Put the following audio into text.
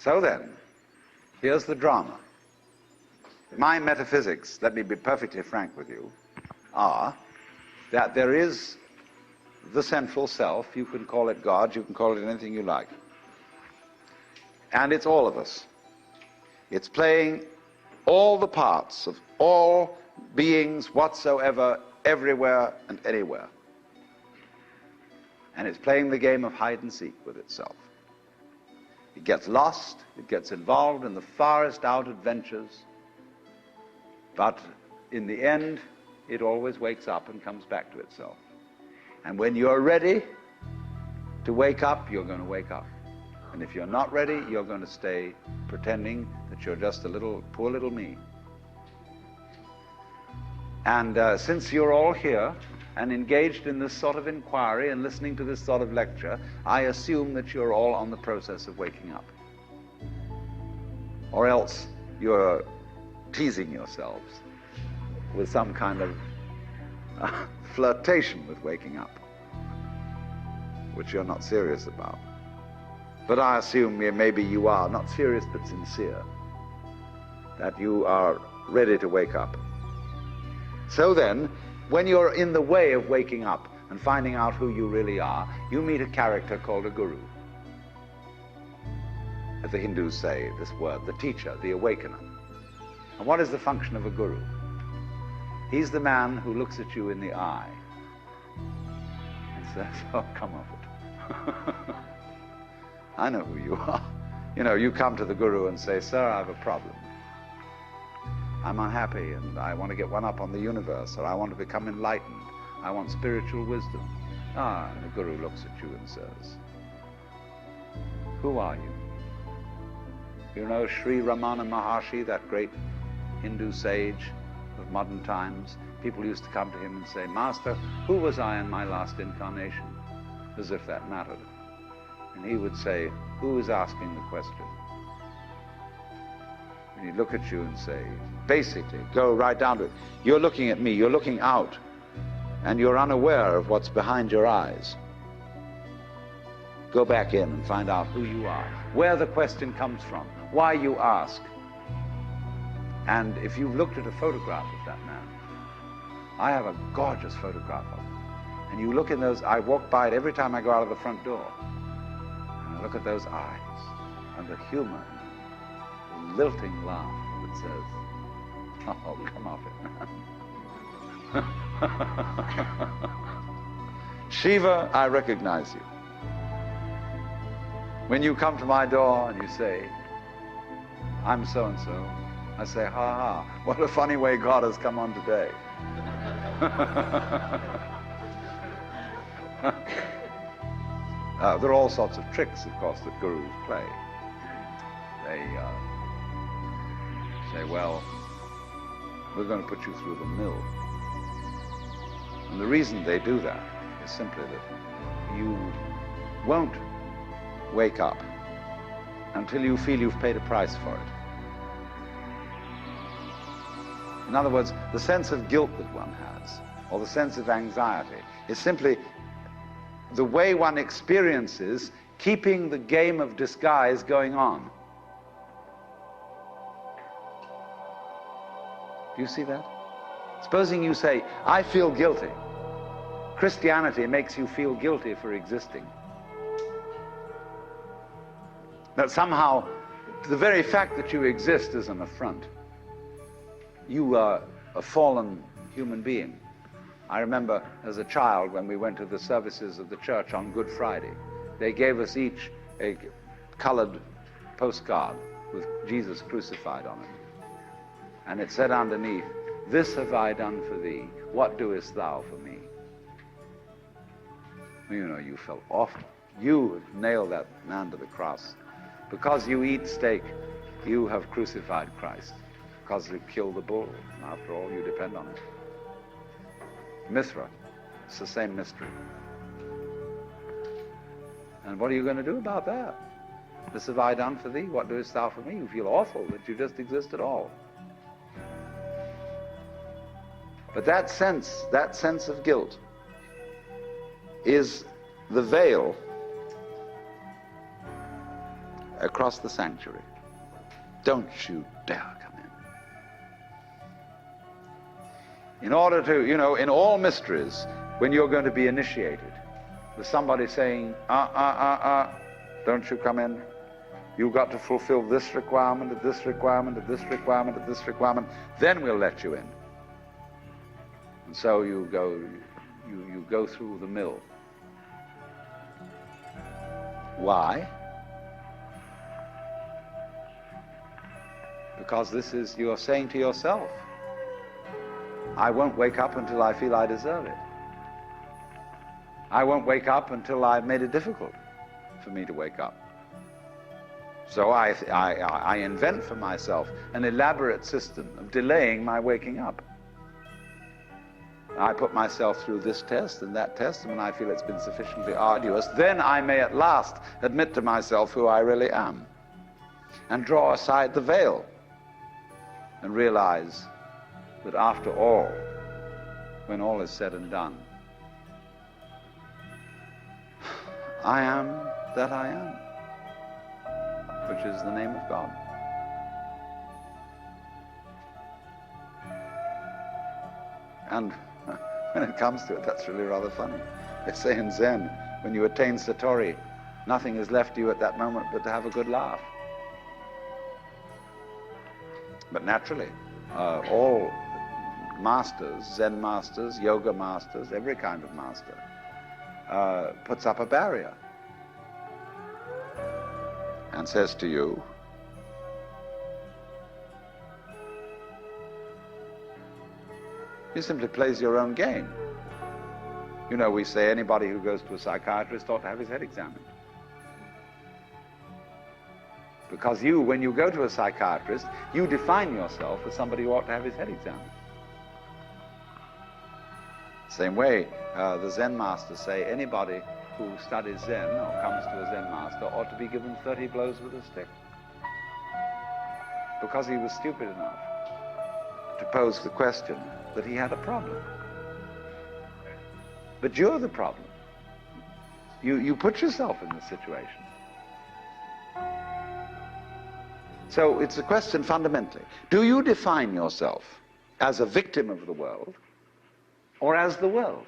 So then, here's the drama. My metaphysics, let me be perfectly frank with you, are that there is the central self. You can call it God, you can call it anything you like. And it's all of us. It's playing all the parts of all beings whatsoever, everywhere and anywhere. And it's playing the game of hide and seek with itself. It gets lost, it gets involved in the farthest out adventures, but in the end, it always wakes up and comes back to itself. And when you're ready to wake up, you're going to wake up. And if you're not ready, you're going to stay pretending that you're just a little, poor little me. And since you're all here and engaged in this sort of inquiry and listening to this sort of lecture, I assume that you're all on the process of waking up. Or else you're teasing yourselves with some kind of flirtation with waking up, which you're not serious about. But I assume maybe you are, not serious but sincere, that you are ready to wake up. So then, when you're in the way of waking up and finding out who you really are, you meet a character called a guru. As the Hindus say this word, the teacher, the awakener. And what is the function of a guru? He's the man who looks at you in the eye and says, oh, come off it. I know who you are. You know, you come to the guru and say, sir, I have a problem. I'm unhappy and I want to get one up on the universe, or I want to become enlightened. I want spiritual wisdom. Ah, and the guru looks at you and says, who are you? You know Sri Ramana Maharshi, that great Hindu sage of modern times? People used to come to him and say, Master, who was I in my last incarnation? As if that mattered. And he would say, who is asking the question? And he'd look at you and say, basically, go right down to it. You're looking at me, you're looking out, and you're unaware of what's behind your eyes. Go back in and find out who you are, where the question comes from, why you ask. And if you've looked at a photograph of that man, I have a gorgeous photograph of him. And you look in those, I walk by it every time I go out of the front door. And I look at those eyes and the humor, the lilting laugh that says, oh, come off it, man. Shiva, I recognize you. When you come to my door and you say, I'm so-and-so, I say, ha ha, what a funny way God has come on today. There are all sorts of tricks, of course, that gurus play. They say, well, we're going to put you through the mill. And the reason they do that is simply that you won't wake up until you feel you've paid a price for it. In other words, the sense of guilt that one has, or the sense of anxiety, is simply the way one experiences keeping the game of disguise going on. Do you see that? Supposing you say, I feel guilty. Christianity makes you feel guilty for existing. That somehow the very fact that you exist is an affront. You are a fallen human being. I remember as a child when we went to the services of the church on Good Friday, they gave us each a colored postcard with Jesus crucified on it. And it said underneath, this have I done for thee, what doest thou for me? You know, you felt awful. You nailed that man to the cross. Because you eat steak, you have crucified Christ. Because you killed the bull. After all, you depend on it. Mithra, it's the same mystery. And what are you going to do about that? This have I done for thee, what doest thou for me? You feel awful that you just exist at all. But that sense of guilt is the veil across the sanctuary. Don't you dare come in. In order to, in all mysteries, when you're going to be initiated, with somebody saying, don't you come in. You've got to fulfill this requirement, and this requirement, and this requirement, and this requirement, then we'll let you in. And so you go through the mill. Why? Because this is, you're saying to yourself, I won't wake up until I feel I deserve it. I won't wake up until I've made it difficult for me to wake up. So I invent for myself an elaborate system of delaying my waking up. I put myself through this test and that test, and when I feel it's been sufficiently arduous, then I may at last admit to myself who I really am, and draw aside the veil, and realize that after all, when all is said and done, I am that I am, which is the name of God. And when it comes to it, that's really rather funny. They say in Zen, when you attain Satori, nothing is left to you at that moment but to have a good laugh. But naturally, all masters, Zen masters, yoga masters, every kind of master, puts up a barrier and says to you, he simply plays your own game. We say anybody who goes to a psychiatrist ought to have his head examined. Because when you go to a psychiatrist, you define yourself as somebody who ought to have his head examined. Same way, the Zen masters say anybody who studies Zen or comes to a Zen master ought to be given 30 blows with a stick. Because he was stupid enough to pose the question that he had a problem. But you're the problem. You put yourself in this situation. So it's a question fundamentally. Do you define yourself as a victim of the world or as the world?